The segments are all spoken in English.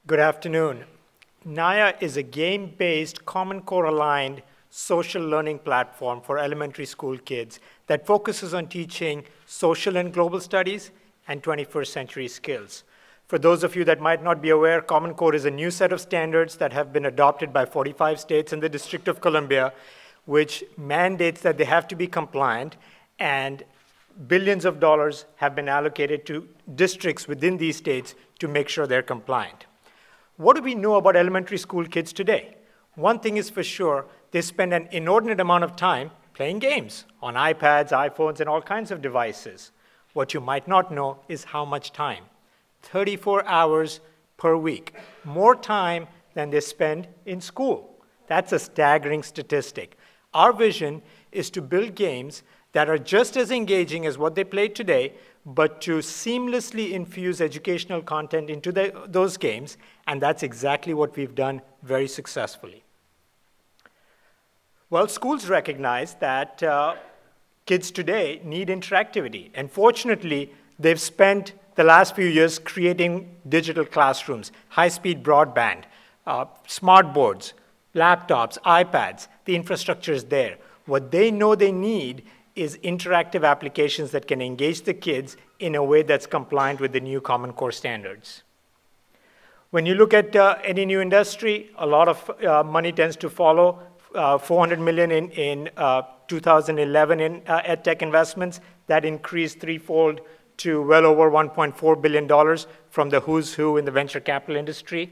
Good afternoon. NAYA is a game-based, Common Core-aligned social learning platform for elementary school kids that focuses on teaching social and global studies and 21st century skills. For those of you that might not be aware, Common Core is a new set of standards that have been adopted by 45 states and the District of Columbia, which mandates that they have to be compliant, and billions of dollars have been allocated to districts within these states to make sure they're compliant. What do we know about elementary school kids today? One thing is for sure, they spend an inordinate amount of time playing games on iPads, iPhones, and all kinds of devices. What you might not know is how much time. 34 hours per week. More time than they spend in school. That's a staggering statistic. Our vision is to build games that are just as engaging as what they play today, but to seamlessly infuse educational content into those games, and that's exactly what we've done very successfully. Well, schools recognize that kids today need interactivity, and fortunately, they've spent the last few years creating digital classrooms, high-speed broadband, smart boards, laptops, iPads. The infrastructure is there. What they know they need is interactive applications that can engage the kids in a way that's compliant with the new Common Core standards. When you look at any new industry, a lot of money tends to follow. $400 million in 2011 in EdTech investments. That increased threefold to well over $1.4 billion from the who's who in the venture capital industry.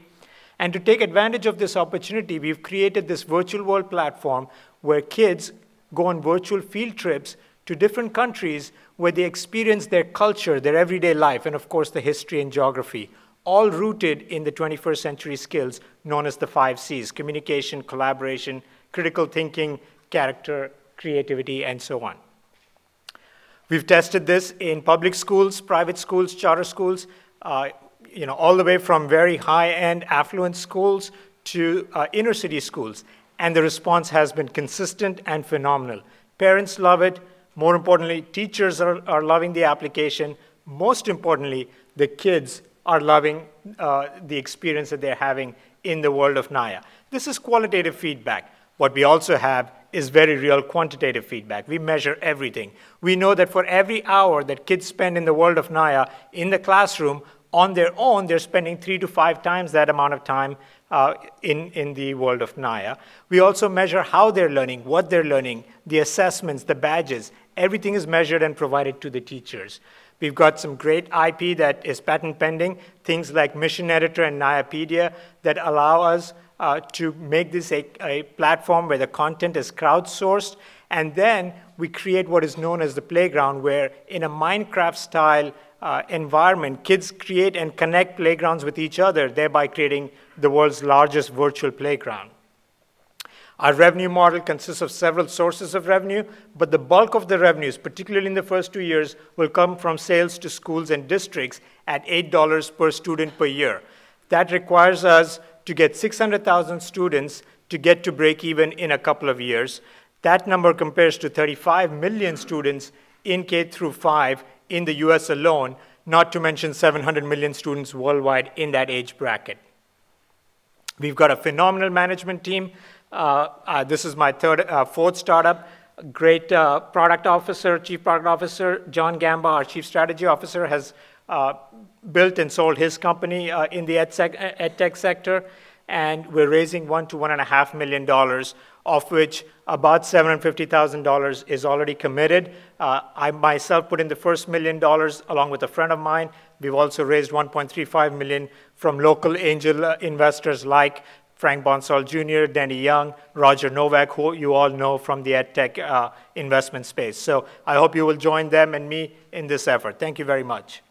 And to take advantage of this opportunity, we've created this virtual world platform where kids go on virtual field trips to different countries where they experience their culture, their everyday life, and of course the history and geography, all rooted in the 21st century skills known as the 5 C's: communication, collaboration, critical thinking, character, creativity, and so on. We've tested this in public schools, private schools, charter schools, all the way from very high-end affluent schools to inner city schools. And the response has been consistent and phenomenal. Parents love it. More importantly, teachers are loving the application. Most importantly, the kids are loving the experience that they're having in the world of NAYA. This is qualitative feedback. What we also have is very real quantitative feedback. We measure everything. We know that for every hour that kids spend in the world of NAYA in the classroom, on their own, they're spending 3 to 5 times that amount of time in the world of NAYA. We also measure how they're learning, what they're learning, the assessments, the badges. Everything is measured and provided to the teachers. We've got some great IP that is patent pending, things like Mission Editor and NAYApedia that allow us to make this a platform where the content is crowdsourced, and then we create what is known as the playground, where in a Minecraft-style environment, kids create and connect playgrounds with each other, thereby creating the world's largest virtual playground. Our revenue model consists of several sources of revenue, but the bulk of the revenues, particularly in the first 2 years, will come from sales to schools and districts at $8 per student per year. That requires us to get 600,000 students to get to break even in a couple of years. That number compares to 35 million students in K through 5 in the US alone, not to mention 700 million students worldwide in that age bracket. We've got a phenomenal management team. This is my fourth startup. Great product officer, chief product officer, John Gamba, our chief strategy officer, has built and sold his company in the EdTech sector, and we're raising $1 to $1.5 million, of which about $750,000 is already committed. I myself put in the first $1 million along with a friend of mine. We've also raised $1.35 million from local angel investors like Frank Bonsall Jr., Danny Young, Roger Novak, who you all know from the EdTech investment space. So I hope you will join them and me in this effort. Thank you very much.